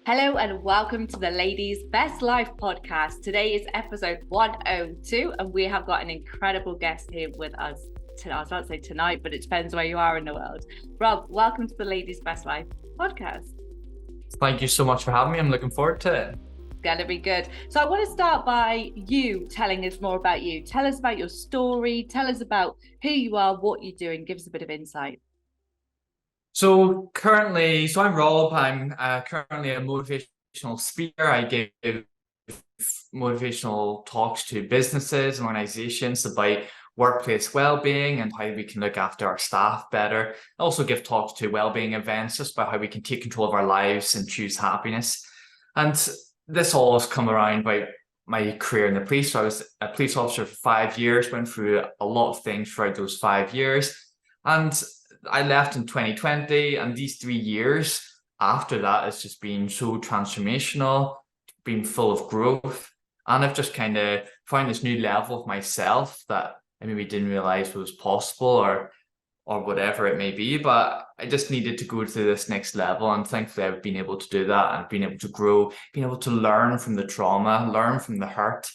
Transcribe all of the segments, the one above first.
Hello and welcome to the Ladies Best Life podcast. Today is episode 102 and we have got an incredible guest here with us. I was about to say tonight, but it depends where you are in the world. Rob, welcome to the Ladies Best Life podcast. Thank you so much for having me. I'm looking forward to it. Gonna be good. So I want to start by you telling us more about you. Tell us about your story. Tell us about who you are, what you're doing. Give us a bit of insight. So I'm Rob. I'm currently a motivational speaker. I give motivational talks to businesses and organizations about workplace well-being and how we can look after our staff better. I also give talks to well-being events just about how we can take control of our lives and choose happiness. And this all has come around by my career in the police. So I was a police officer for 5 years, went through a lot of things throughout those 5 years. And I left in 2020, and these 3 years after that has just been so transformational, been full of growth. And I've just kind of found this new level of myself that I maybe didn't realize was possible or whatever it may be. But I just needed to go to this next level. And thankfully I've been able to do that and been able to grow, being able to learn from the trauma, learn from the hurt,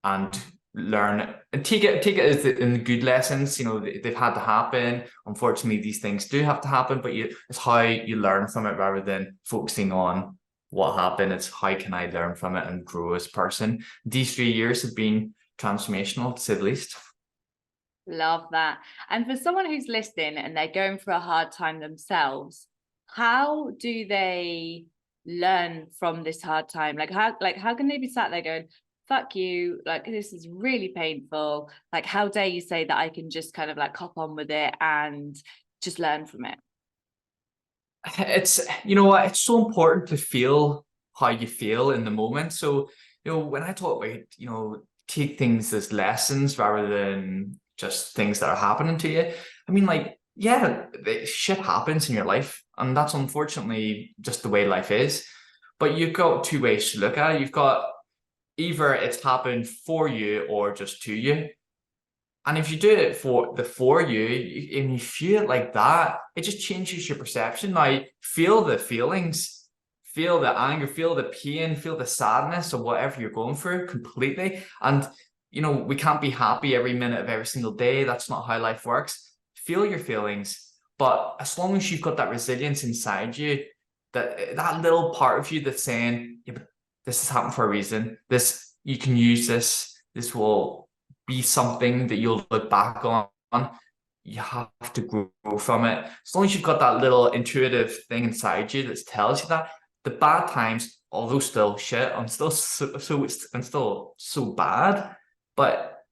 and learn and take it as in the good lessons. They've had to happen. Unfortunately, these things do have to happen, but it's how you learn from it rather than focusing on what happened. It's how can I learn from it and grow as a person. These 3 years have been transformational, to say the least. Love that. And for someone who's listening and they're going through a hard time themselves, how do they learn from this hard time? How can they be sat there going, fuck you, like this is really painful, like how dare you say that I can just kind of like cop on with it and just learn from it? It's it's so important to feel how you feel in the moment. So when I talk about take things as lessons rather than just things that are happening to you, I mean, like, yeah, shit happens in your life, and that's unfortunately just the way life is. But you've got two ways to look at it. You've got either it's happened for you or just to you. And if you do it for you and you feel it like that, it just changes your perception. Now, feel the feelings, feel the anger, feel the pain, feel the sadness of whatever you're going through completely. And we can't be happy every minute of every single day. That's not how life works. Feel your feelings, but as long as you've got that resilience inside you, that little part of you that's saying, yeah, but this has happened for a reason. You can use this. This will be something that you'll look back on. You have to grow from it. As long as you've got that little intuitive thing inside you that tells you that the bad times, although still shit, I'm still so bad, but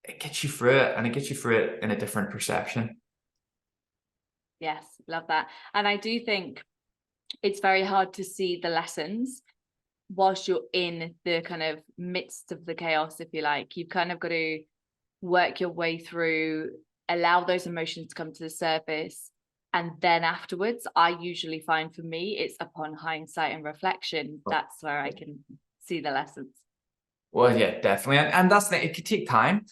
it gets you through it, and it gets you through it in a different perception. Yes, love that. And I do think it's very hard to see the lessons whilst you're in the kind of midst of the chaos, if you like. You've kind of got to work your way through, allow those emotions to come to the surface, and then afterwards, I usually find for me it's upon hindsight and reflection, that's where I can see the lessons. Well, yeah, definitely. And that's it could take time.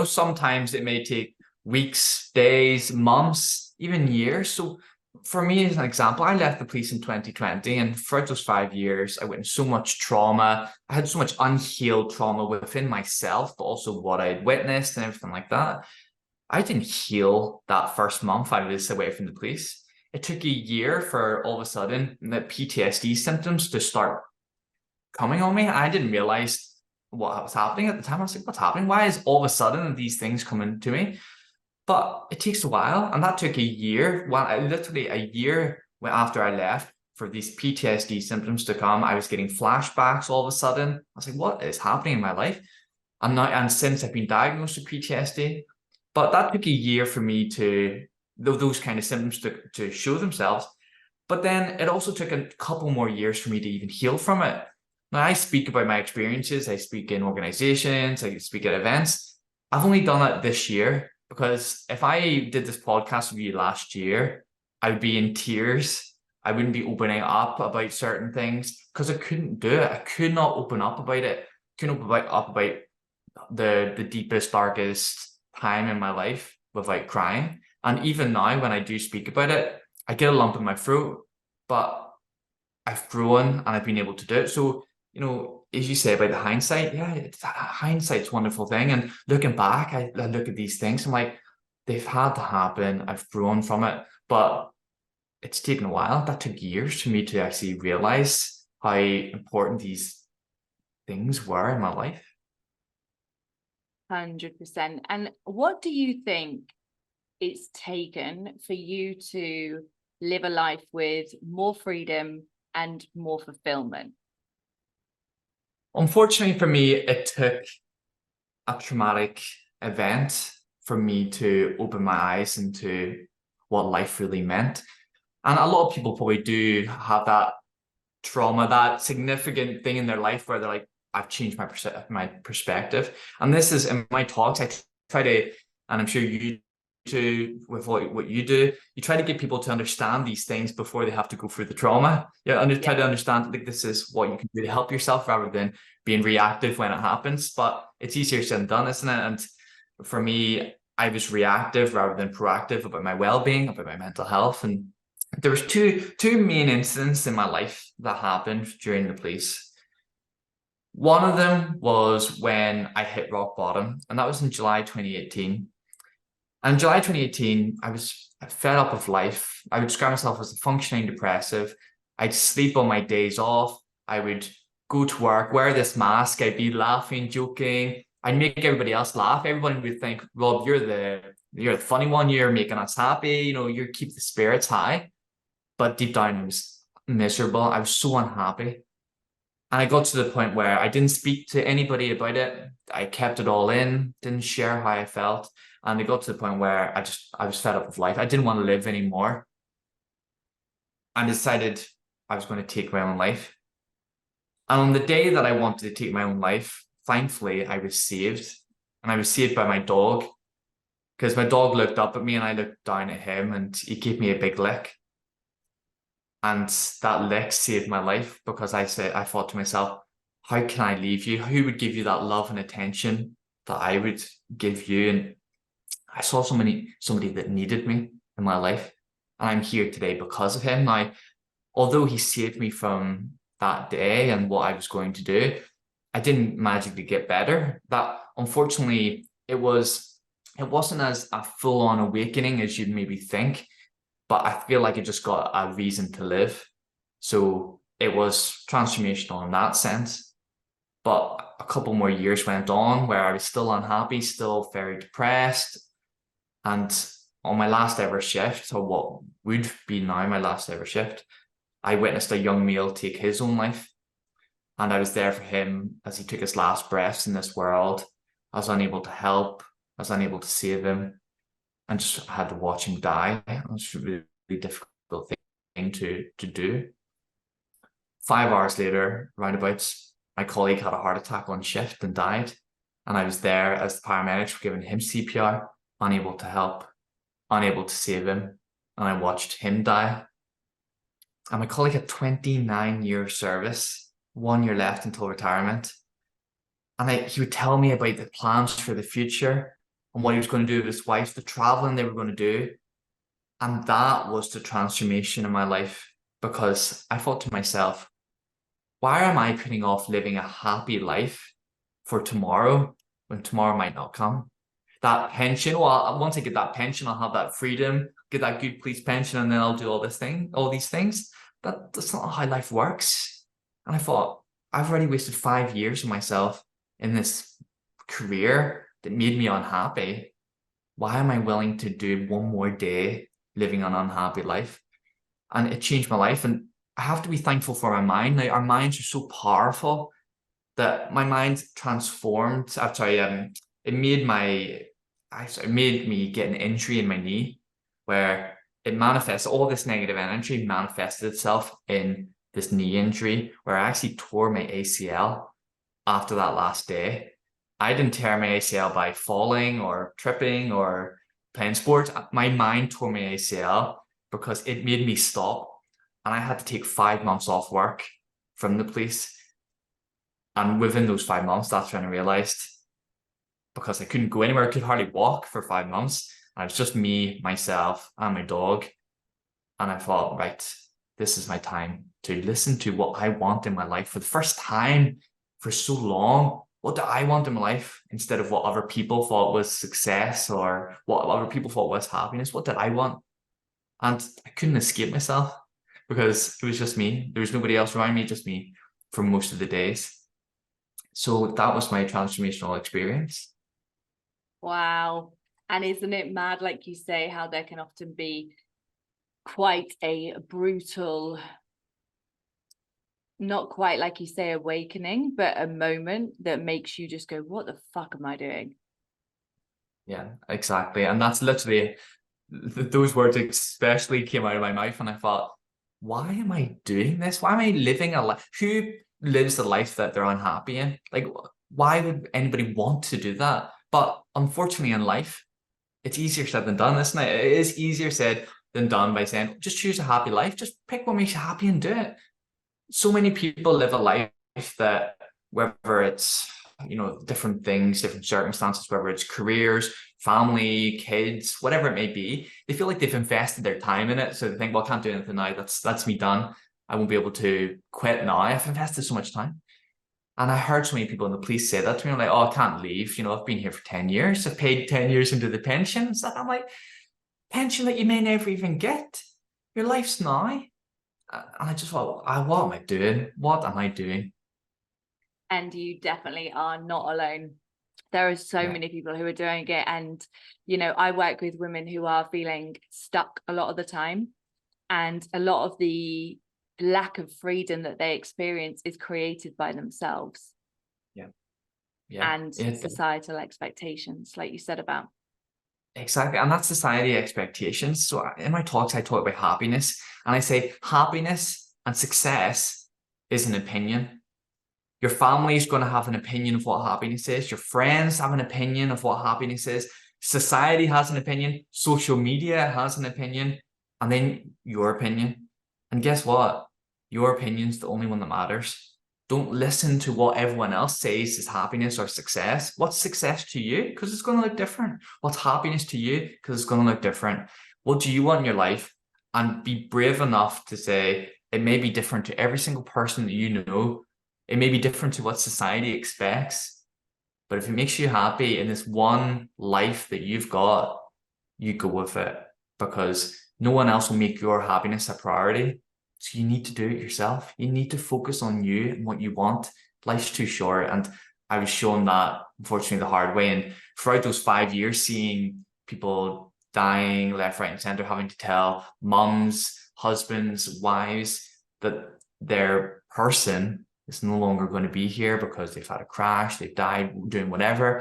Sometimes it may take weeks, days, months, even years. So for me, as an example, I left the police in 2020, and throughout those 5 years, I witnessed so much trauma. I had so much unhealed trauma within myself, but also what I had witnessed and everything like that. I didn't heal that first month I was away from the police. It took a year for all of a sudden the PTSD symptoms to start coming on me. I didn't realize what was happening at the time. I was like, what's happening? Why is all of a sudden these things coming to me? But it takes a while, and that took a year. Literally a year after I left for these PTSD symptoms to come. I was getting flashbacks all of a sudden. I was like, what is happening in my life? And since I've been diagnosed with PTSD, but that took a year for me to those kind of symptoms to show themselves. But then it also took a couple more years for me to even heal from it. Now, I speak about my experiences. I speak in organizations. I speak at events. I've only done it this year, because if I did this podcast with you last year, I would be in tears. I wouldn't be opening up about certain things because I couldn't do it. I could not open up about it. Couldn't open up about the deepest, darkest time in my life without crying. And even now, when I do speak about it, I get a lump in my throat. But I've grown and I've been able to do it. So, as you say about the hindsight, yeah, hindsight's a wonderful thing. And looking back, I look at these things, I'm like, they've had to happen. I've grown from it, but it's taken a while. That took years for me to actually realize how important these things were in my life. 100%. And what do you think it's taken for you to live a life with more freedom and more fulfillment? Unfortunately for me, it took a traumatic event for me to open my eyes into what life really meant. And a lot of people probably do have that trauma, that significant thing in their life where they're like, I've changed my perspective. And this is in my talks, I try to, and I'm sure you too, with what you do, you try to get people to understand these things before they have to go through the trauma. Yeah, and try to understand like this is what you can do to help yourself rather than being reactive when it happens. But it's easier said than done, isn't it? And for me, I was reactive rather than proactive about my well-being, about my mental health. And there was two main incidents in my life that happened during the police. One of them was when I hit rock bottom, and that was in July 2018. And in July 2018, I was fed up with life. I would describe myself as a functioning depressive. I'd sleep on my days off. I would go to work, wear this mask. I'd be laughing, joking. I'd make everybody else laugh. Everybody would think, Rob, you're the funny one. You're making us happy. You keep the spirits high. But deep down, I was miserable. I was so unhappy. And I got to the point where I didn't speak to anybody about it. I kept it all in, didn't share how I felt. And it got to the point where I was fed up with life. I didn't want to live anymore. And decided I was going to take my own life. And on the day that I wanted to take my own life, thankfully, I was saved. And I was saved by my dog, because my dog looked up at me and I looked down at him and he gave me a big lick. And that lick saved my life, because I thought to myself, how can I leave you? Who would give you that love and attention that I would give you? And I saw somebody that needed me in my life. And I'm here today because of him. Now, although he saved me from that day and what I was going to do, I didn't magically get better. That unfortunately, it wasn't as a full-on awakening as you'd maybe think, but I feel like it just got a reason to live. So it was transformational in that sense. But a couple more years went on where I was still unhappy, still very depressed. And on my last ever shift, or what would be now my last ever shift, I witnessed a young male take his own life. And I was there for him as he took his last breaths in this world. I was unable to help. I was unable to save him, and just had to watch him die. It was a really difficult thing to do. 5 hours later, roundabouts, my colleague had a heart attack on shift and died. And I was there as the paramedics were giving him CPR, unable to help, unable to save him. And I watched him die. And my colleague had 29 years service, 1 year left until retirement. And he would tell me about the plans for the future and what he was going to do with his wife, the traveling they were going to do. And that was the transformation in my life, because I thought to myself, why am I putting off living a happy life for tomorrow when tomorrow might not come? That pension, well, once I get that pension, I'll have that freedom, get that good police pension, and then I'll do all these things. That's not how life works. And I thought, I've already wasted 5 years of myself in this career that made me unhappy. Why am I willing to do one more day living an unhappy life? And it changed my life. And I have to be thankful for my mind. Now, our minds are so powerful that my mind transformed. It made me get an injury in my knee, where it manifests, all this negative energy manifested itself in this knee injury, where I actually tore my ACL after that last day. I didn't tear my ACL by falling or tripping or playing sports. My mind tore my ACL because it made me stop. And I had to take 5 months off work from the police. And within those 5 months, that's when I realized, because I couldn't go anywhere, I could hardly walk for 5 months. And it was just me, myself, and my dog. And I thought, right, this is my time to listen to what I want in my life for the first time for so long. What do I want in my life instead of what other people thought was success or what other people thought was happiness? What did I want? And I couldn't escape myself because it was just me. There was nobody else around me, just me for most of the days. So that was my transformational experience. Wow. And isn't it mad, like you say, how there can often be quite a brutal, not quite like you say, awakening, but a moment that makes you just go, what the fuck am I doing? Yeah, exactly. And that's literally those words especially came out of my mouth, and I thought, why am I doing this? Why am I living a life? Who lives the life that they're unhappy in? Like, why would anybody want to do that? But unfortunately, in life, it's easier said than done, isn't it? It is easier said than done by saying, just choose a happy life. Just pick what makes you happy and do it. So many people live a life that, whether it's, different things, different circumstances, whether it's careers, family, kids, whatever it may be, they feel like they've invested their time in it. So they think, well, I can't do anything now. That's me done. I won't be able to quit now. I've invested so much time. And I heard so many people in the police say that to me. I'm like, oh, I can't leave. I've been here for 10 years. I've paid 10 years into the pension and stuff. I'm like, pension that you may never even get. Your life's now. And I just thought, what am I doing? What am I doing? And you definitely are not alone. There are so Yeah. many people who are doing it. And, I work with women who are feeling stuck a lot of the time. And a lot of the lack of freedom that they experience is created by themselves. Yeah. Yeah. And societal expectations, like you said about. Exactly. And that's society expectations. So in my talks, I talk about happiness, and I say happiness and success is an opinion. Your family is going to have an opinion of what happiness is. Your friends have an opinion of what happiness is. Society has an opinion. Social media has an opinion. And then your opinion. And guess what? Your opinion's the only one that matters. Don't listen to what everyone else says is happiness or success. What's success to you? Because it's going to look different. What's happiness to you? Because it's going to look different. What do you want in your life? And be brave enough to say it may be different to every single person that you know. It may be different to what society expects. But if it makes you happy in this one life that you've got, you go with it, because no one else will make your happiness a priority. So you need to do it yourself. You need to focus on you and what you want. Life's too short. And I was shown that, unfortunately, the hard way. And throughout those 5 years, seeing people dying left, right, and center, having to tell mums, husbands, wives that their person is no longer going to be here because they've had a crash, they've died doing whatever.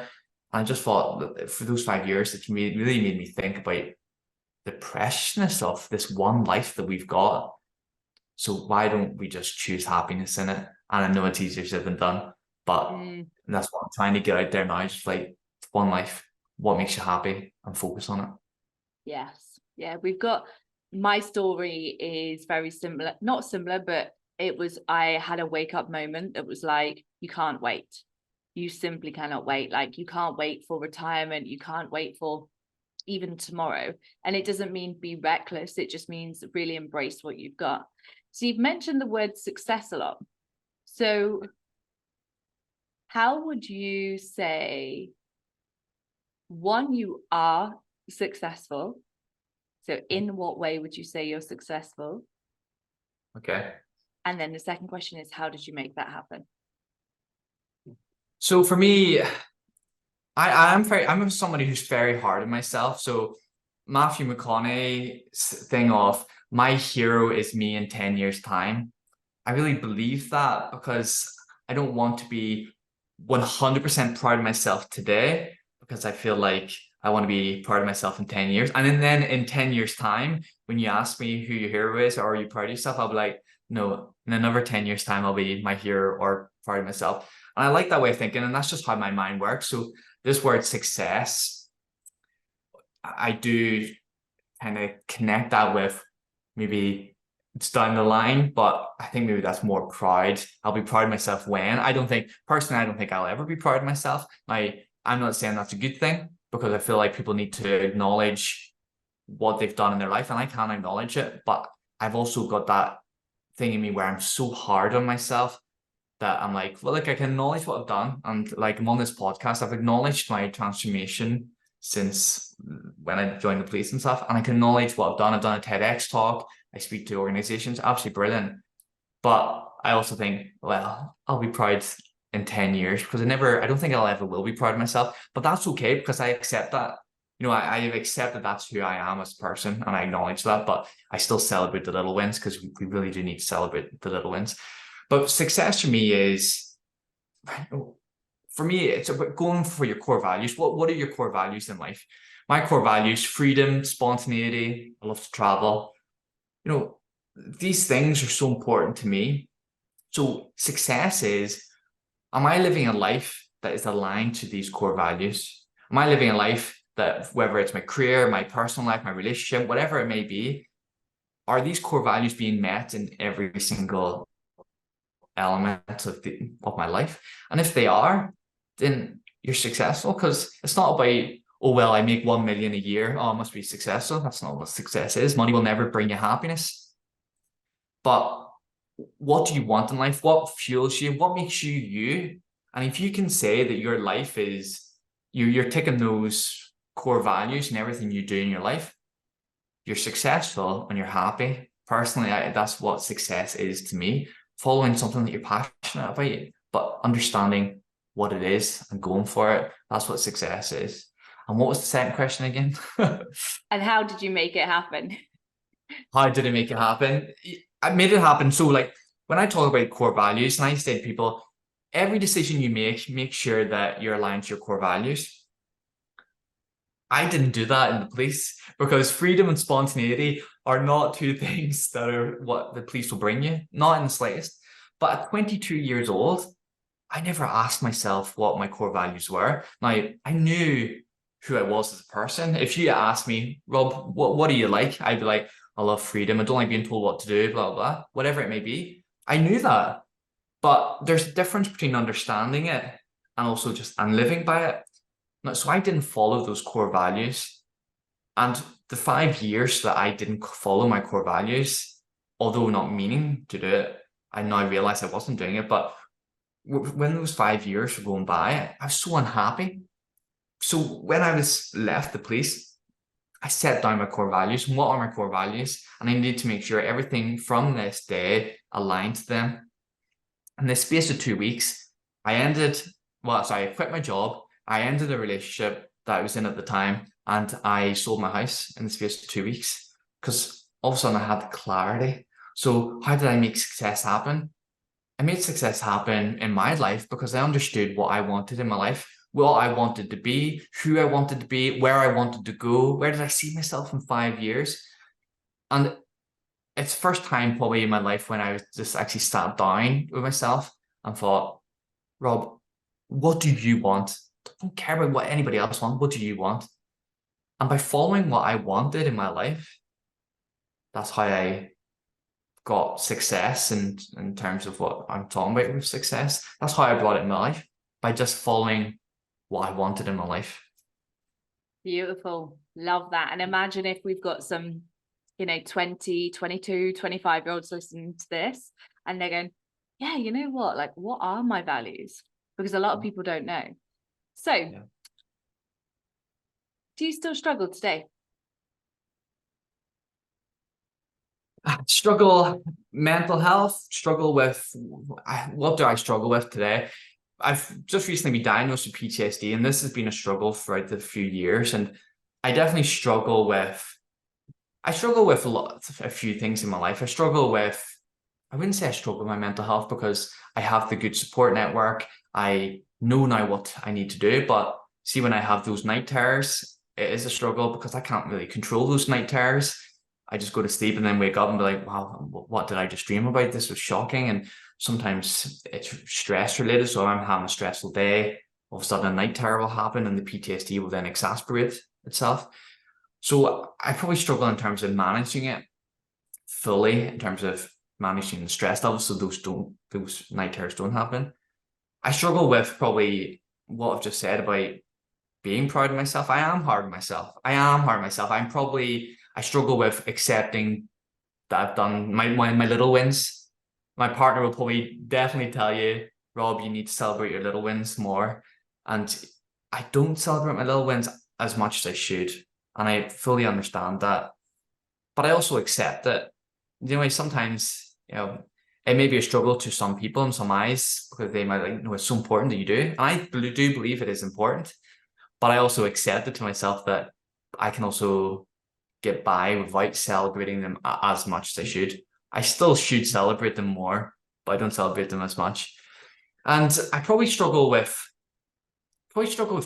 And I just thought that for those 5 years, it really made me think about the preciousness of this one life that we've got. So why don't we just choose happiness in it? And I know it's easier said than done, but that's what I'm trying to get out there now. Just like one life, what makes you happy, and focus on it. Yes. Yeah. My story is very similar, not similar, but I had a wake up moment that was like, you can't wait. You simply cannot wait. Like, you can't wait for retirement. You can't wait for even tomorrow. And it doesn't mean be reckless. It just means really embrace what you've got. So you've mentioned the word success a lot. So how would you say, one, you are successful? So in what way would you say you're successful? Okay. And then the second question is, how did you make that happen? So for me, I'm somebody who's very hard on myself. So Matthew McConaughey's thing of my hero is me in 10 years' time, I really believe that, because I don't want to be 100% proud of myself today, because I feel like I want to be proud of myself in 10 years. And then in 10 years' time, when you ask me who your hero is or are you proud of yourself, I'll be like, no, in another 10 years' time, I'll be my hero or proud of myself. And I like that way of thinking. And that's just how my mind works. So this word success, I do kind of connect that with maybe it's down the line, but I think maybe that's more pride. I'll be proud of myself when I don't think I'll ever be proud of myself. I'm not saying that's a good thing, because I feel like people need to acknowledge what they've done in their life, and I can acknowledge it, but I've also got that thing in me where I'm so hard on myself that I'm like, well, like I can acknowledge what I've done. And like I'm on this podcast, I've acknowledged my transformation since when I joined the police and stuff. And I can acknowledge what I've done. I've done a TEDx talk. I speak to organizations, absolutely brilliant. But I also think, well, I'll be proud in 10 years because I don't think I'll ever will be proud of myself. But that's okay because I accept that. You know, I accept that that's who I am as a person and I acknowledge that, but I still celebrate the little wins because we really do need to celebrate the little wins. But success for me is, it's about going for your core values. What are your core values in life? My core values: freedom, spontaneity. I love to travel. You know, these things are so important to me. So success is, am I living a life that is aligned to these core values? Am I living a life that, whether it's my career, my personal life, my relationship, whatever it may be, are these core values being met in every single element of my life? And if they are, then you're successful, because it's not about, oh, well, I make 1 million a year. Oh, I must be successful. That's not what success is. Money will never bring you happiness. But what do you want in life? What fuels you? What makes you you? And if you can say that your life is, you're ticking those core values in everything you do in your life, you're successful and you're happy. Personally, that's what success is to me. Following something that you're passionate about, but understanding what it is and going for it. That's what success is. And what was the second question again? And how did you make it happen? How did it make it happen? I made it happen. So like when I talk about core values, and I say to people, every decision you make sure that you're aligned to your core values. I didn't do that in the police because freedom and spontaneity are not two things that are what the police will bring you, not in the slightest. But at 22 years old, I never asked myself what my core values were. Now, I knew who I was as a person. If you asked me, Rob, what do you like? I'd be like, I love freedom. I don't like being told what to do, blah, blah, blah, whatever it may be. I knew that. But there's a difference between understanding it and also and living by it. So I didn't follow those core values. And the 5 years that I didn't follow my core values, although not meaning to do it, I now realize I wasn't doing it. But when those 5 years were going by, I was so unhappy. So when I was left the police, I set down my core values. And what are my core values? And I need to make sure everything from this day aligned to them. In the space of 2 weeks, I quit my job. I ended a relationship that I was in at the time, and I sold my house in the space of 2 weeks because all of a sudden I had clarity. So how did I make success happen? I made success happen in my life because I understood what I wanted in my life, what I wanted to be, who I wanted to be, where I wanted to go, where did I see myself in 5 years? And it's the first time probably in my life when I was just actually sat down with myself and thought, Rob, what do you want? Don't care about what anybody else wants. What do you want? And by following what I wanted in my life, that's how I got success in terms of what I'm talking about with success. That's how I brought it in my life, by just following what I wanted in my life. Beautiful. Love that. And imagine if we've got some, 20, 22, 25-year-olds listening to this and they're going, yeah, you know what? Like, what are my values? Because a lot of people don't know. So, do you still struggle today? Struggle, mental health, struggle with, what do I struggle with today? I've just recently been diagnosed with PTSD, and this has been a struggle throughout the few years. And I definitely struggle with a few things in my life. I wouldn't say I struggle with my mental health because I have the good support network. I know now what I need to do, but see, when I have those night terrors, it is a struggle because I can't really control those night terrors. I just go to sleep and then wake up and be like, wow, what did I just dream about? This was shocking. And sometimes it's stress related. So I'm having a stressful day. All of a sudden a night terror will happen and the PTSD will then exacerbate itself. So I probably struggle in terms of managing it fully, in terms of managing the stress levels so those night terrors don't happen. I struggle with probably what I've just said about being proud of myself. I am hard on myself. I struggle with accepting that I've done my little wins. My partner will probably definitely tell you, Rob, you need to celebrate your little wins more. And I don't celebrate my little wins as much as I should. And I fully understand that. But I also accept that, sometimes, it may be a struggle to some people in some eyes because they might like, no, it's so important that you do. And I do believe it is important. But I also accept it to myself that I can also get by without celebrating them as much as I should. I still should celebrate them more, but I don't celebrate them as much. And I probably struggle with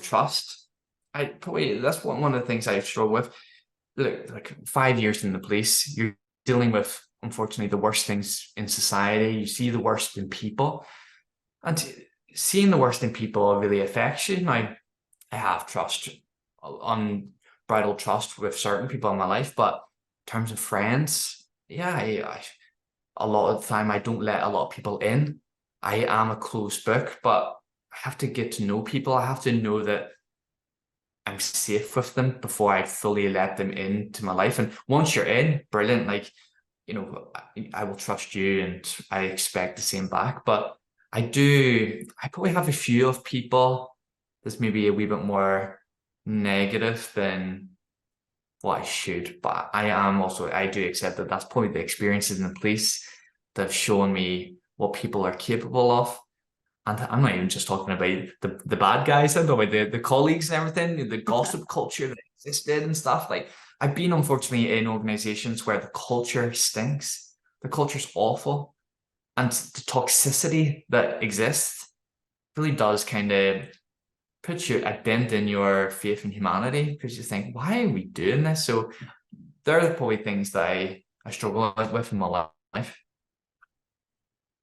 trust. That's one of the things I struggle with. Look, like 5 years in the police, you're dealing with, unfortunately, the worst things in society. You see the worst in people, and seeing the worst in people really affects you. Now, I have trust, unbridled trust with certain people in my life, but in terms of friends, yeah, a lot of the time I don't let a lot of people in. I am a closed book, but I have to get to know people. I have to know that I'm safe with them before I fully let them into my life. And once you're in, brilliant. Like, I will trust you and I expect the same back. But I probably have a few of people that's maybe a wee bit more negative than what I should. But I do accept that that's probably the experiences in the police that have shown me what people are capable of. And I'm not even just talking about the bad guys, I'm talking about the colleagues and everything, the gossip culture that existed and stuff. Like, I've been unfortunately in organizations where the culture stinks. The culture's awful. And the toxicity that exists really does kind of put you a dent in your faith in humanity because you think, why are we doing this? So they're probably things that I struggle with in my life.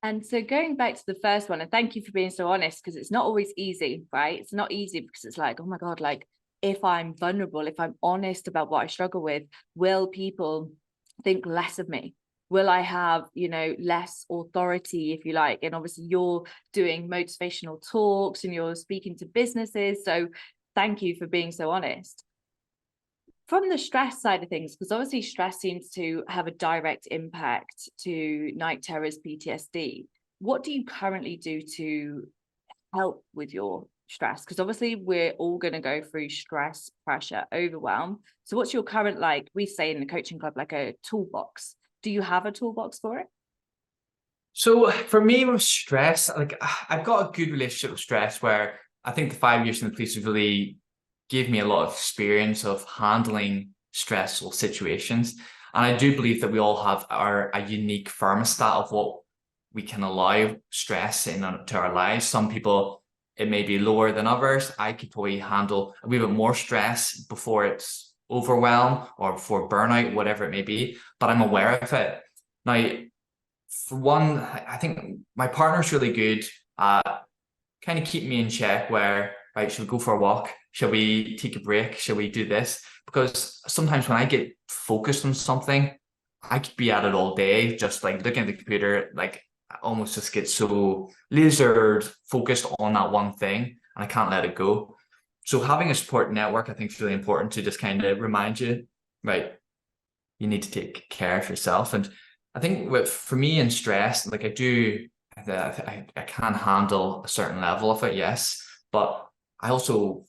And so going back to the first one, and thank you for being so honest, because it's not always easy, right? It's not easy because it's like, oh my God, like if I'm vulnerable, if I'm honest about what I struggle with, will people think less of me? Will I have, less authority, if you like? And obviously you're doing motivational talks and you're speaking to businesses. So thank you for being so honest. From the stress side of things, because obviously stress seems to have a direct impact to night terrors, PTSD. What do you currently do to help with your stress? Because obviously we're all going to go through stress, pressure, overwhelm. So what's your current, like we say in the coaching club, like a toolbox? Do you have a toolbox for it? So for me with stress, like I've got a good relationship with stress where I think the 5 years in the police has really gave me a lot of experience of handling stressful situations. And I do believe that we all have a unique thermostat of what we can allow stress into our lives. Some people, it may be lower than others. I could probably handle a wee bit more stress before it's overwhelm or before burnout, whatever it may be, but I'm aware of it. Now, for one, I think my partner's really good at kind of keep me in check where, right, should we go for a walk? Shall we take a break? Shall we do this? Because sometimes when I get focused on something, I could be at it all day, just like looking at the computer, like I almost just get so lasered focused on that one thing and I can't let it go. So having a support network, I think is really important to just kind of remind you, right, you need to take care of yourself. And I think for me in stress, like I can handle a certain level of it, yes. But I also,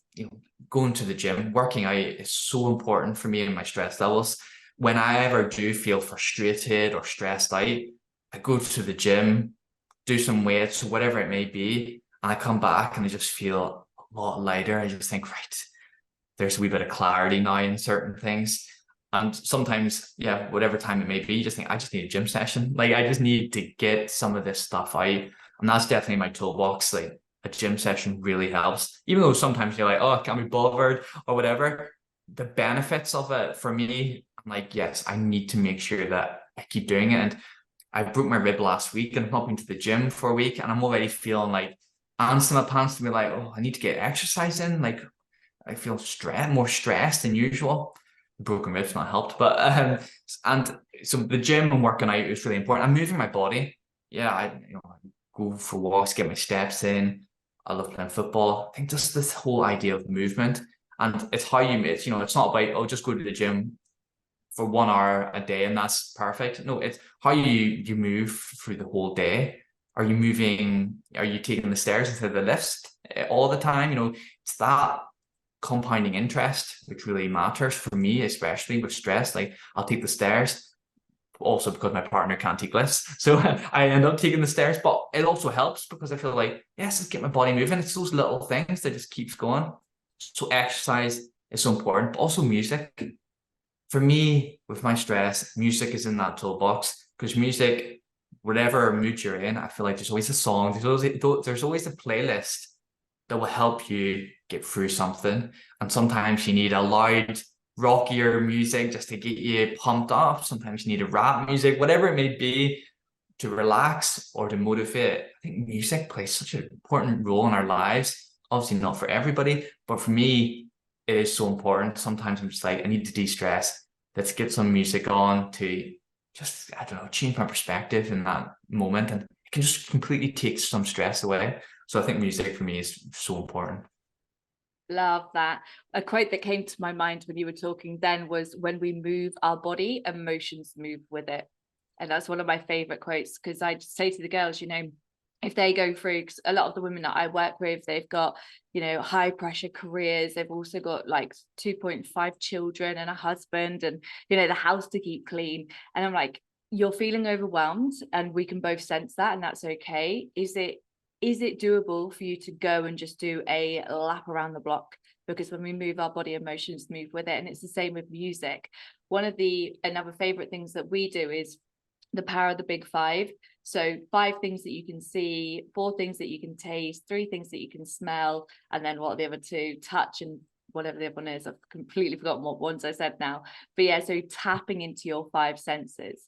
going to the gym, working out is so important for me and my stress levels. When I ever do feel frustrated or stressed out, I go to the gym, do some weights, whatever it may be, and I come back and I just feel a lot lighter. I just think, right, there's a wee bit of clarity now in certain things. And sometimes, yeah, whatever time it may be, you just think, I just need a gym session. Like, I just need to get some of this stuff out. And that's definitely my toolbox. Like, a gym session really helps. Even though sometimes you're like, oh, I can't be bothered or whatever. The benefits of it for me, I'm like, yes, I need to make sure that I keep doing it. And I broke my rib last week and I've not been to the gym for a week. And I'm already feeling like ants in my pants to be like, oh, I need to get exercise in. Like, I feel more stressed than usual. Broken ribs not helped, but and so the gym and working out is really important. I'm moving my body. Yeah, I go for walks, get my steps in. I love playing football. I think just this whole idea of movement and it's how it's not about, oh, just go to the gym for 1 hour a day and that's perfect. No, it's how you move through the whole day. Are you taking the stairs instead of the lifts all the time? It's that compounding interest which really matters for me, especially with stress. Like, I'll take the stairs, also because my partner can't take lifts, so I end up taking the stairs. But it also helps because I feel like, yes, let's get my body moving. It's those little things that just keeps going. So exercise is so important, but also music. For me, with my stress, music is in that toolbox, because music, whatever mood you're in, I feel like there's always a song, there's always a playlist that will help you get through something. And sometimes you need a loud, rockier music just to get you pumped up. Sometimes you need a rap music, whatever it may be, to relax or to motivate. I think music plays such an important role in our lives. Obviously not for everybody, but for me, it is so important. Sometimes I'm just like, I need to de-stress. Let's get some music on to just, I don't know, change my perspective in that moment. And it can just completely take some stress away. So I think music for me is so important. Love that. A quote that came to my mind when you were talking then was, when we move our body, emotions move with it. And that's one of my favorite quotes, because I just say to the girls, if they go through, 'cause a lot of the women that I work with, they've got, high pressure careers. They've also got like 2.5 children and a husband, and, the house to keep clean. And I'm like, you're feeling overwhelmed, and we can both sense that, and that's okay. Is it doable for you to go and just do a lap around the block? Because when we move our body, emotions move with it. And it's the same with music. Another favorite things that we do is the power of the big five. So 5 things that you can see, 4 things that you can taste, 3 things that you can smell, and then what are the other 2? Touch and whatever the other one is. I've completely forgotten what ones I said now. But yeah, so tapping into your 5 senses.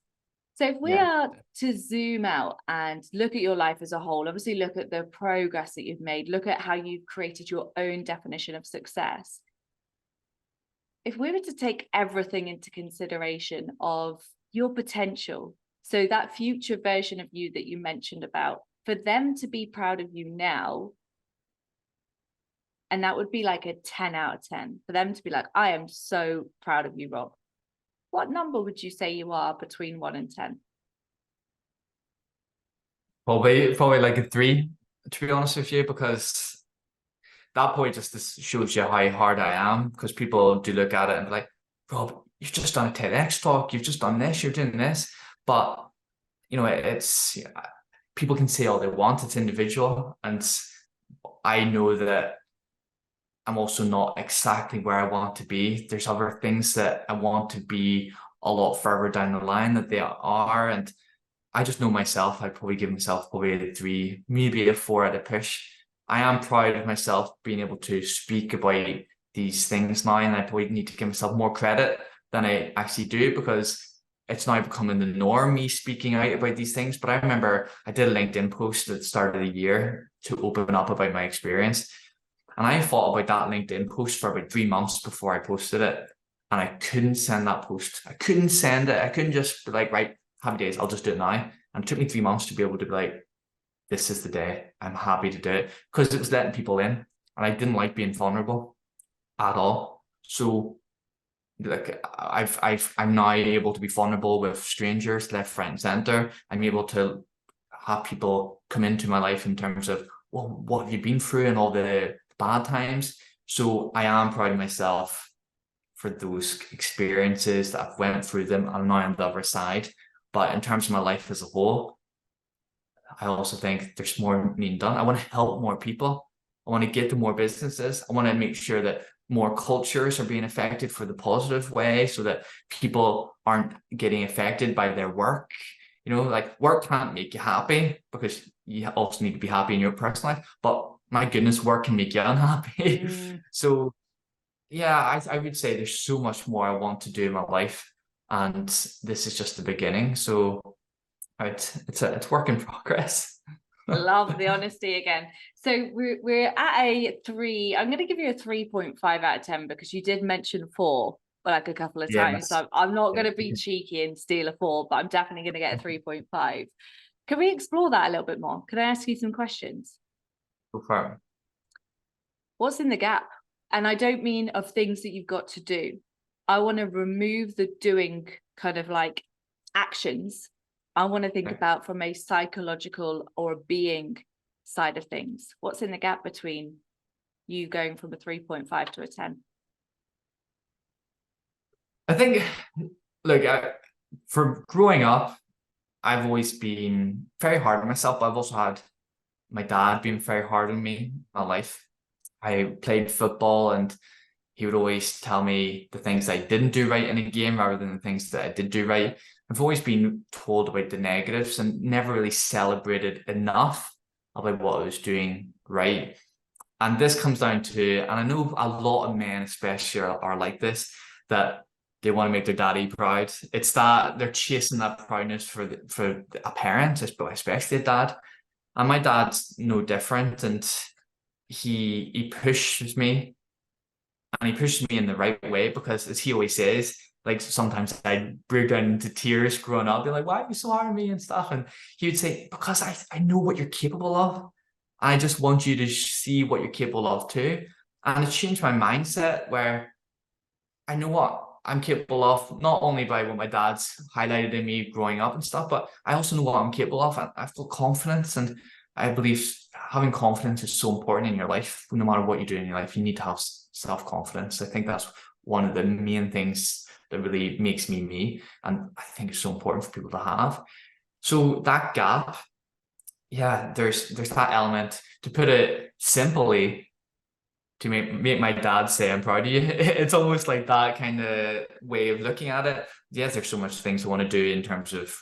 So if we Yeah. are to zoom out and look at your life as a whole, obviously look at the progress that you've made, look at how you've created your own definition of success. If we were to take everything into consideration of your potential, so that future version of you that you mentioned about, for them to be proud of you now, and that would be like a 10 out of 10, for them to be like, I am so proud of you, Rob. What number would you say you are between 1 and 10? Probably like a 3, to be honest with you, because that point just shows you how hard I am, because people do look at it and be like, Rob, you've just done a TEDx talk, you've just done this, you're doing this. But it's people can say all they want, it's individual. And I know that I'm also not exactly where I want to be. There's other things that I want to be a lot further down the line that they are. And I just know myself, I'd probably give myself probably a 3, maybe a 4 at a push. I am proud of myself being able to speak about these things now, and I probably need to give myself more credit than I actually do, because it's now becoming the norm, me speaking out about these things. But I remember I did a LinkedIn post at the start of the year to open up about my experience. And I thought about that LinkedIn post for about 3 months before I posted it. And I couldn't send that post. I couldn't send it. I couldn't just be like, right, happy days, I'll just do it now. And it took me 3 months to be able to be like, this is the day, I'm happy to do it, because it was letting people in. And I didn't like being vulnerable at all. So like I'm now able to be vulnerable with strangers left, right, and center. I'm able to have people come into my life in terms of, well, what have you been through and all the bad times. So I am proud of myself for those experiences that I've went through them. I'm now on the other side. But in terms of my life as a whole, I also think there's more being done. I want to help more people. I want to get to more businesses. I want to make sure that more cultures are being affected for the positive way, so that people aren't getting affected by their work. Like, work can't make you happy, because you also need to be happy in your personal life. But my goodness, work can make you unhappy. So yeah, I would say there's so much more I want to do in my life, and this is just the beginning. So it's work in progress. Love the honesty again. So we're at a 3. I'm going to give you a 3.5 out of 10, because you did mention 4 like a couple of times. Yes. So I'm not Yeah. going to be cheeky and steal a 4, but I'm definitely going to get a 3.5. Can we explore that a little bit more? Can I ask you some questions? Go for it. What's in the gap? And I don't mean of things that you've got to do. I want to remove the doing kind of like actions. I want to think Okay. about from a psychological or a being side of things. What's in the gap between you going from a 3.5 to a 10? I think, look, for growing up, I've always been very hard on myself, but I've also had my dad being very hard on me my life. I played football and he would always tell me the things I didn't do right in a game rather than the things that I did do right. I've always been told about the negatives and never really celebrated enough about what I was doing right. And this comes down to, and I know a lot of men especially are like this, that they want to make their daddy proud. It's that they're chasing that proudness for a parent, especially a dad. And my dad's no different. And he pushes me, and he pushes me in the right way, because as he always says, like sometimes I'd break down into tears growing up, be like, why are you so hard on me and stuff? And he would say, because I know what you're capable of. I just want you to see what you're capable of too. And it changed my mindset, where I know what I'm capable of, not only by what my dad's highlighted in me growing up and stuff, but I also know what I'm capable of. I feel confidence, and I believe having confidence is so important in your life. No matter what you do in your life, you need to have self-confidence. I think that's one of the main things that really makes me me, and I think it's so important for people to have. So that gap, yeah, there's that element. To put it simply, to make my dad say I'm proud of you. It's almost like that kind of way of looking at it. Yes, there's so much things I want to do in terms of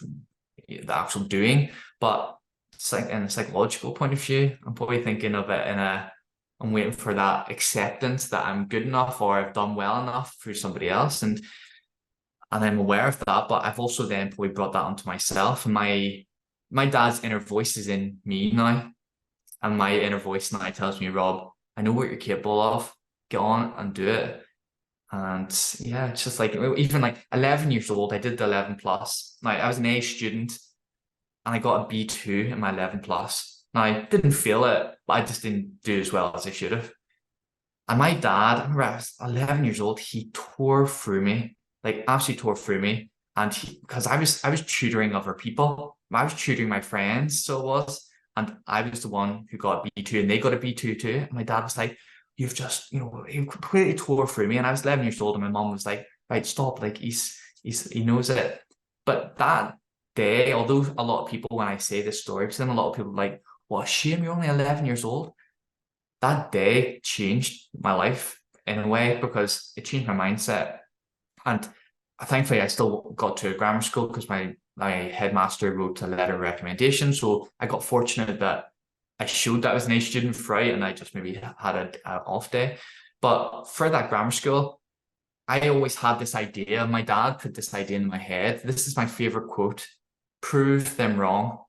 the actual doing, but it's like in a psychological point of view, I'm probably thinking of it in a, I'm waiting for that acceptance that I'm good enough or I've done well enough through somebody else, and I'm aware of that. But I've also then probably brought that onto myself, and my dad's inner voice is in me now, and my inner voice now tells me, Rob, I know what you're capable of. Get on and do it. And yeah, it's just like, even like 11 years old, I did the 11 plus. Now, I was an A student and I got a B2 in my 11 plus. Now, I didn't feel it, but I just didn't do as well as I should have. And my dad, I remember I was 11 years old, he tore through me, like absolutely tore through me. And because I was tutoring other people, I was tutoring my friends, so it was. And I was the one who got a B2 and they got a B2 too. And my dad was like, you've just, he completely tore through me. And I was 11 years old and my mom was like, right, stop. Like he knows it. But that day, although a lot of people, when I say this story to them, a lot of people are like, what a shame, you're only 11 years old. That day changed my life in a way, because it changed my mindset. And thankfully, I still got to a grammar school because my headmaster wrote a letter of recommendation. So I got fortunate that I showed that I was an A student throughout, and I just maybe had an off day. But for that grammar school, I always had this idea. My dad put this idea in my head. This is my favorite quote: prove them wrong.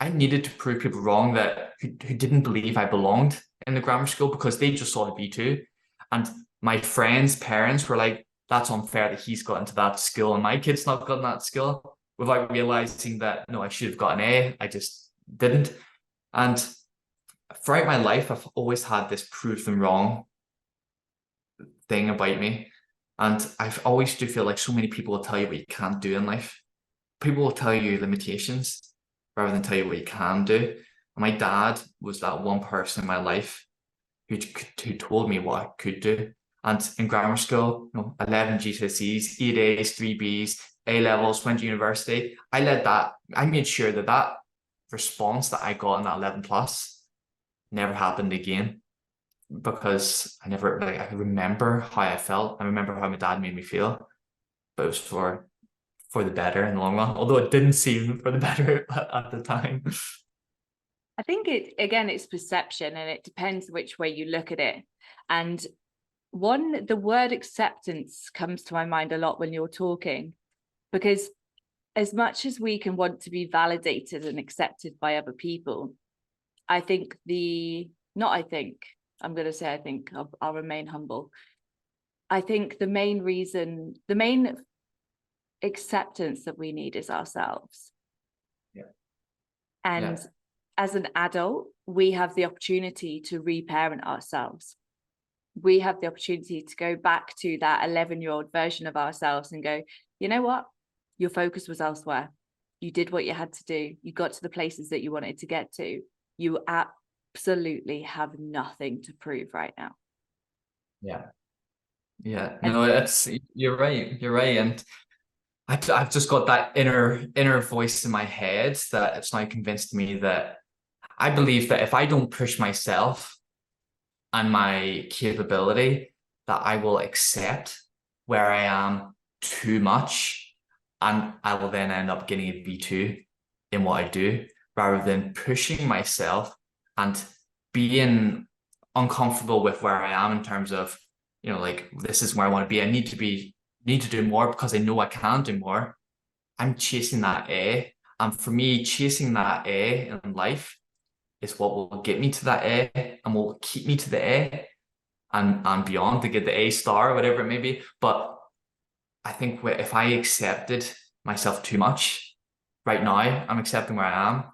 I needed to prove people wrong that who didn't believe I belonged in the grammar school, because they just saw the B2. And my friends' parents were like, that's unfair that he's got into that school and my kid's not gotten that skill, without realizing that, no, I should have got an A. I just didn't. And throughout my life, I've always had this prove them wrong thing about me. And I've always do feel like so many people will tell you what you can't do in life. People will tell you limitations rather than tell you what you can do. And my dad was that one person in my life who told me what I could do. And in grammar school, 11 GCSEs, 8 A's, 3 B's, A levels, went to university. I made sure that response that I got in that 11 plus never happened again, because I remember how I felt. I remember how my dad made me feel, but it was for the better in the long run, although it didn't seem for the better at the time. I think it's perception, and it depends which way you look at it. And the word acceptance comes to my mind a lot when you're talking, because as much as we can want to be validated and accepted by other people, I think I'm going to say, I think I'll remain humble. I think the main acceptance that we need is ourselves. Yeah. And as an adult, we have the opportunity to reparent ourselves. we have the opportunity to go back to that 11-year-old version of ourselves and go, you know what? Your focus was elsewhere. You did what you had to do. You got to the places that you wanted to get to. You absolutely have nothing to prove right now. Yeah. Yeah. And No, you're right. You're right. And I've just got that inner voice in my head that it's now convinced me that I believe that if I don't push myself and my capability, that I will accept where I am too much, and I will then end up getting a B2 in what I do, rather than pushing myself and being uncomfortable with where I am in terms of, like, this is where I want to be. I need to do more because I know I can do more. I'm chasing that A. And for me, chasing that A in life is what will get me to that A and will keep me to the A and beyond, to get the A star, whatever it may be. But I think if I accepted myself too much right now, I'm accepting where I am.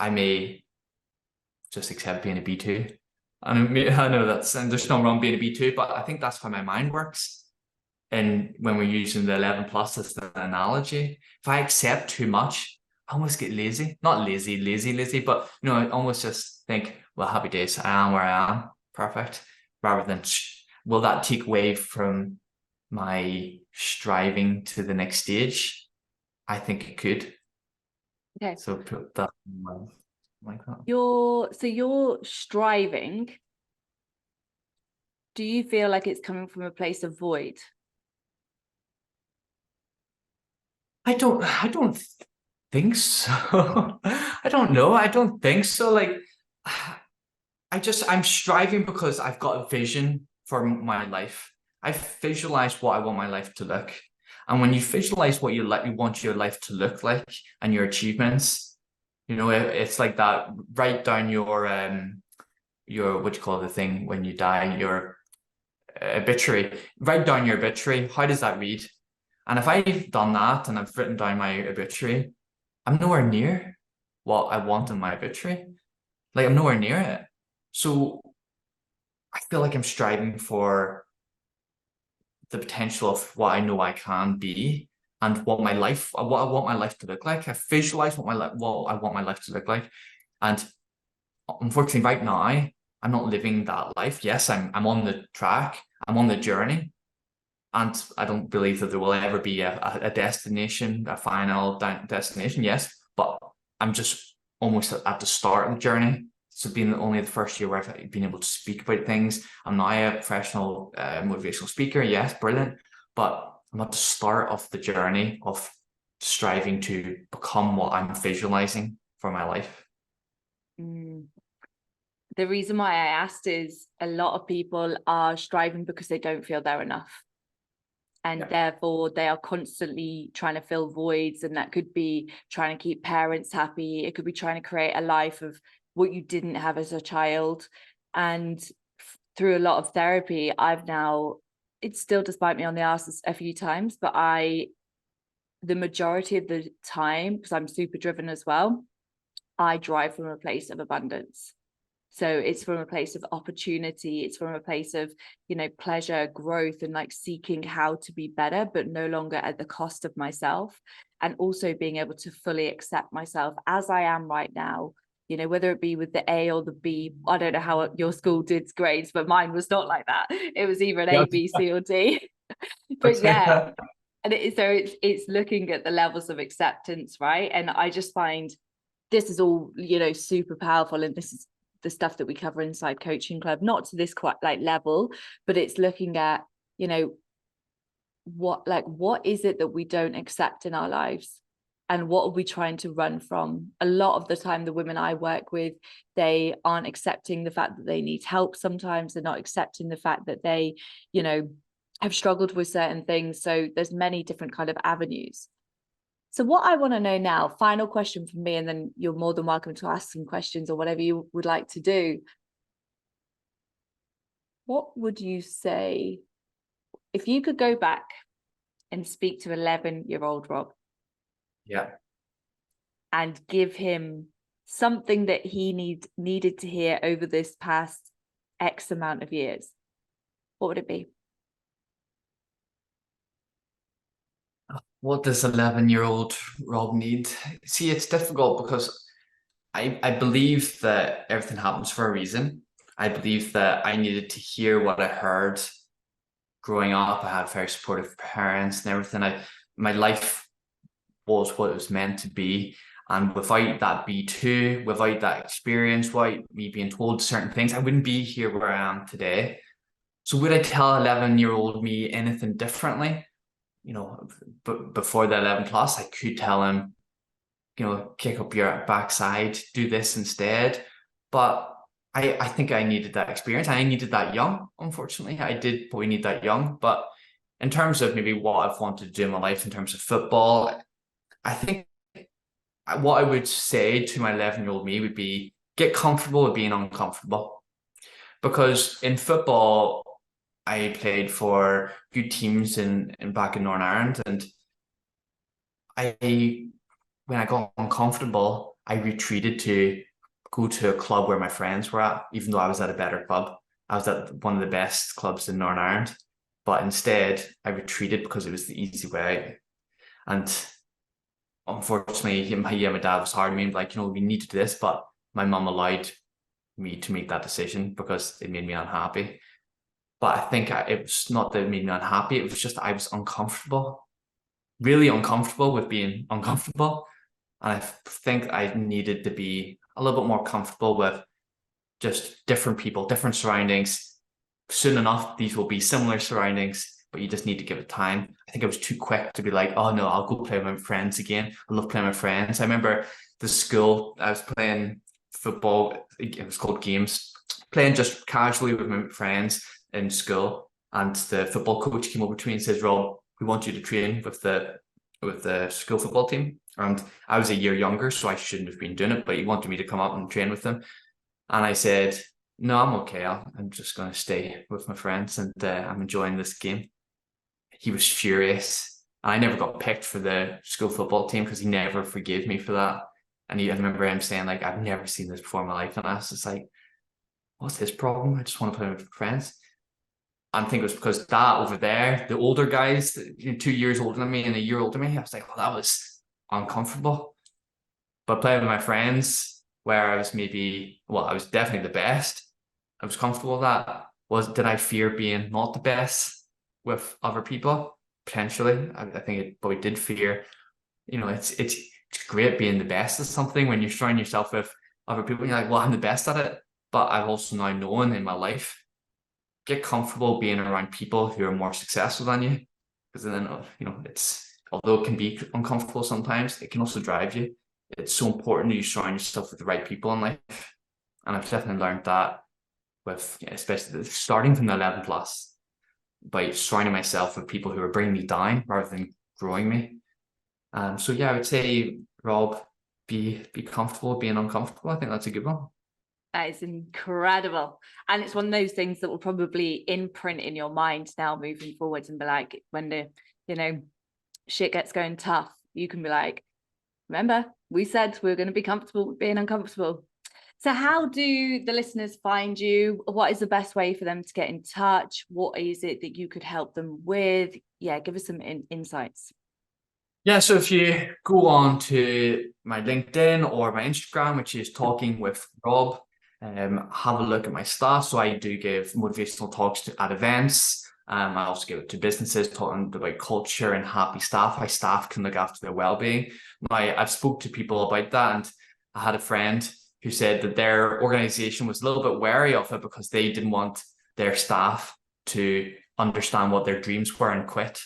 I may just accept being a B2. And I know and there's no wrong being a B2, but I think that's how my mind works. And when we're using the 11 plus as the analogy, if I accept too much, I almost get lazy. Not lazy, but I almost just think, well, happy days, I am where I am, perfect. Rather than, will that take away from my striving to the next stage? I think it could. okay, So put that in mind like that. you're striving. Do you feel like it's coming from a place of void? I don't think so. I don't know. I don't think so. Like, I'm striving because I've got a vision for my life. I visualize what I want my life to look. And when you visualize what you want your life to look like and your achievements, it's like that. Write down your what do you call the thing when you die, your obituary. Write down your obituary. How does that read? And if I've done that and I've written down my obituary, I'm nowhere near what I want in my obituary. Like, I'm nowhere near it. So I feel like I'm striving for the potential of what I know I can be and what I want my life to look like. I visualize what I want my life to look like. And unfortunately, right now, I'm not living that life. Yes, I'm on the track, I'm on the journey. And I don't believe that there will ever be a destination, a final destination. Yes, but I'm just almost at the start of the journey. So being only the first year where I've been able to speak about things, I'm now a professional motivational speaker. Yes, brilliant. But I'm at the start of the journey of striving to become what I'm visualizing for my life. Mm. The reason why I asked is a lot of people are striving because they don't feel they're enough. And therefore they are constantly trying to fill voids, and that could be trying to keep parents happy. It could be trying to create a life of what you didn't have as a child. And through a lot of therapy, it still does bite me on the ass a few times, but the majority of the time, because I'm super driven as well, I drive from a place of abundance. So it's from a place of opportunity. It's from a place of, pleasure, growth, and like seeking how to be better, but no longer at the cost of myself. And also being able to fully accept myself as I am right now, whether it be with the A or the B. I don't know how your school did grades, but mine was not like that. It was either an A, B, C, or D. But yeah. And it's looking at the levels of acceptance, right? And I just find this is all, super powerful. And this is the stuff that we cover inside Coaching Club, not to this quite like level, but it's looking at, what is it that we don't accept in our lives, and what are we trying to run from? A lot of the time, the women I work with, they aren't accepting the fact that they need help. Sometimes they're not accepting the fact that they, have struggled with certain things. So there's many different kind of avenues. So what I want to know now, final question from me, and then you're more than welcome to ask some questions or whatever you would like to do. What would you say if you could go back and speak to 11-year-old Rob? Yeah. And give him something that he needed to hear over this past X amount of years? what would it be? What does 11-year-old Rob need? See, it's difficult because I believe that everything happens for a reason. I believe that I needed to hear what I heard growing up. I had very supportive parents and everything. My life was what it was meant to be. And without that B2, without that experience, without me being told certain things, I wouldn't be here where I am today. So would I tell 11-year-old me anything differently? But before the 11 plus, I could tell him, kick up your backside, do this instead. But I think I needed that experience. I needed that young, unfortunately. I did probably need that young. But in terms of maybe what I've wanted to do in my life in terms of football, I think what I would say to my 11-year-old me would be get comfortable with being uncomfortable. Because in football, I played for good teams in back in Northern Ireland, and when I got uncomfortable, I retreated to go to a club where my friends were at, even though I was at a better club. I was at one of the best clubs in Northern Ireland, but instead I retreated because it was the easy way out. And unfortunately, my dad was hard on me, like, we need to do this, but my mum allowed me to make that decision because it made me unhappy. But I think it was not that it made me unhappy. It was just I was uncomfortable, really uncomfortable with being uncomfortable. And I think I needed to be a little bit more comfortable with just different people, different surroundings. Soon enough, these will be similar surroundings, but you just need to give it time. I think I was too quick to be like, oh no, I'll go play with my friends again. I love playing with friends. I remember the school, I was playing football, it was called games, playing just casually with my friends in school. And the football coach came over to me and says, Rob, we want you to train with the school football team. And I was a year younger, so I shouldn't have been doing it, but he wanted me to come up and train with them. And I said, no, I'm okay. I'm just going to stay with my friends, and I'm enjoying this game. He was furious. I never got picked for the school football team because he never forgave me for that. And I remember him saying, like, I've never seen this before in my life. And I was just like, what's his problem? I just want to play with friends. I think it was because that over there, the older guys, 2 years older than me and a year older than me, I was like, oh, that was uncomfortable. But playing with my friends, where I was I was definitely the best. I was comfortable with that. Did I fear being not the best with other people? Potentially. I think it probably did fear. It's great being the best at something when you're surrounding yourself with other people and you're like, well, I'm the best at it. But I've also now known in my life, get comfortable being around people who are more successful than you. Because then, although it can be uncomfortable sometimes, it can also drive you. It's so important that you surround yourself with the right people in life. And I've definitely learned that especially starting from the 11 plus, by surrounding myself with people who are bringing me down rather than growing me. So yeah, I would say, Rob, be comfortable being uncomfortable. I think that's a good one. That is incredible. And it's one of those things that will probably imprint in your mind now moving forward, and be like, when the, shit gets going tough, you can be like, remember, we said we we're going to be comfortable with being uncomfortable. So how do the listeners find you? What is the best way for them to get in touch? What is it that you could help them with? Yeah, give us some insights. Yeah, so if you go on to my LinkedIn or my Instagram, which is Talking with Rob, have a look at my stuff. So I do give motivational talks at events. I also give it to businesses, talking about culture and happy staff, how staff can look after their well-being. I've spoke to people about that, and I had a friend who said that their organization was a little bit wary of it because they didn't want their staff to understand what their dreams were and quit.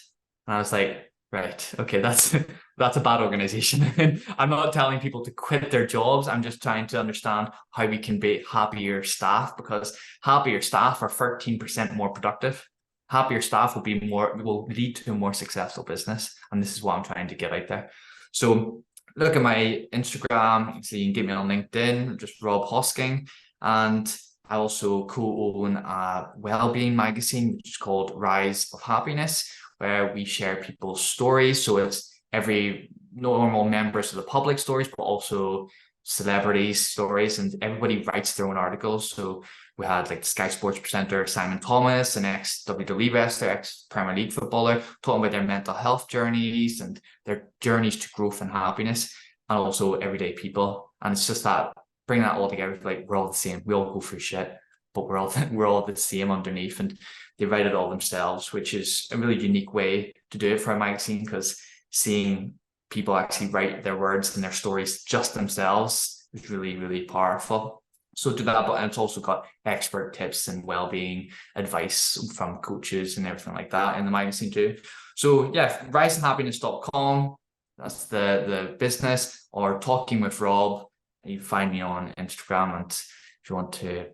And I was like, right, okay, that's a bad organization. I'm not telling people to quit their jobs. I'm just trying to understand how we can be happier staff, because happier staff are 13% more productive. Happier staff will lead to a more successful business. And this is what I'm trying to get out there. So look at my Instagram. You can get me on LinkedIn, just Rob Hosking. And I also co-own a well-being magazine, which is called Rise of Happiness, where we share people's stories. So it's every normal members of the public stories, but also celebrities stories, and everybody writes their own articles. So we had like Sky Sports presenter Simon Thomas, an ex WWE wrestler, ex Premier League footballer, talking about their mental health journeys and their journeys to growth and happiness, and also everyday people. And it's just that bring that all together, like we're all the same. We all go through shit, but we're all the same underneath. And they write it all themselves, which is a really unique way to do it for a magazine, because seeing people actually write their words and their stories just themselves is really, really powerful. So do that, but it's also got expert tips and well-being advice from coaches and everything like that in the magazine too. So yeah, riseandhappiness.com, that's the business, or Talking with Rob. You find me on Instagram, and if you want to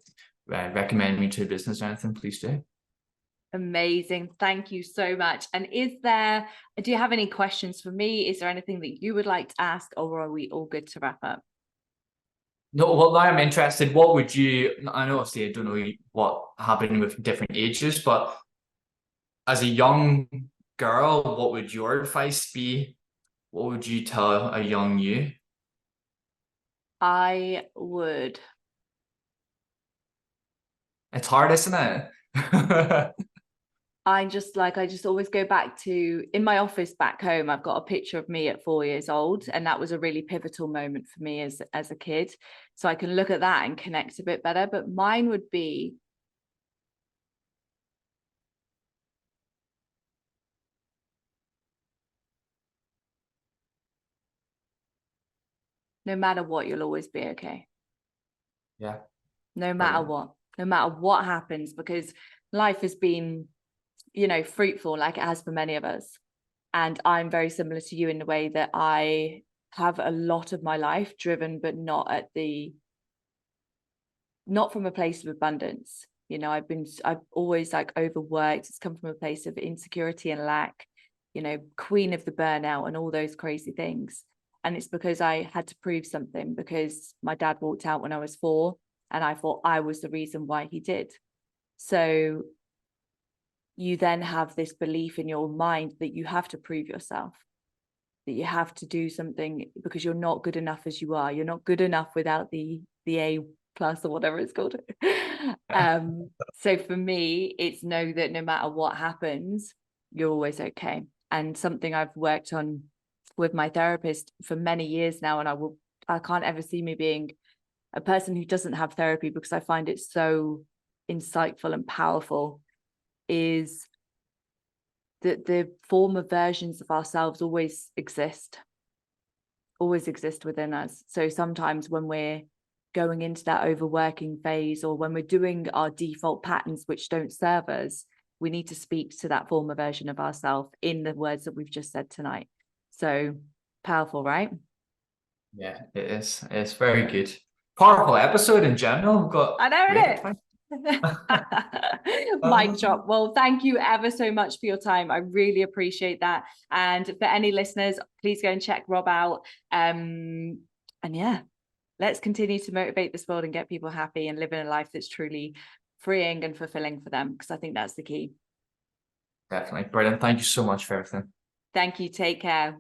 recommend me to a business or anything, please do. Amazing. Thank you so much. And do you have any questions for me? Is there anything that you would like to ask, or are we all good to wrap up? No, well, now I'm interested. What would you, I know obviously I don't know what happened with different ages, but as a young girl, what would your advice be? What would you tell a young you? I would. It's hard, isn't it? I just always go back to, in my office back home, I've got a picture of me at 4 years old, and that was a really pivotal moment for me as a kid. So I can look at that and connect a bit better. But mine would be, no matter what, you'll always be okay. Yeah. No matter what happens, because life has been, fruitful like it has for many of us. And I'm very similar to you in the way that I have a lot of my life driven, but not from a place of abundance. I've always like overworked. It's come from a place of insecurity and lack, queen of the burnout and all those crazy things. And it's because I had to prove something, because my dad walked out when I was 4, and I thought I was the reason why he did. So you then have this belief in your mind that you have to prove yourself, that you have to do something, because you're not good enough as you are. You're not good enough without the A+ or whatever it's called. So for me, it's know that no matter what happens, you're always okay. And something I've worked on with my therapist for many years now, and I can't ever see me being a person who doesn't have therapy, because I find it so insightful and powerful, is that the former versions of ourselves always exist within us. So sometimes when we're going into that overworking phase, or when we're doing our default patterns which don't serve us, we need to speak to that former version of ourselves in the words that we've just said tonight. So powerful, right? Yeah, it is. It's very good. Powerful episode in general. We've got I know great it advice. Mic drop. Well, thank you ever so much for your time. I really appreciate that. And for any listeners, please go and check Rob out. And yeah, let's continue to motivate this world and get people happy and living a life that's truly freeing and fulfilling for them, because I think that's the key. Definitely. Brilliant. Thank you so much for everything. Thank you. Take care.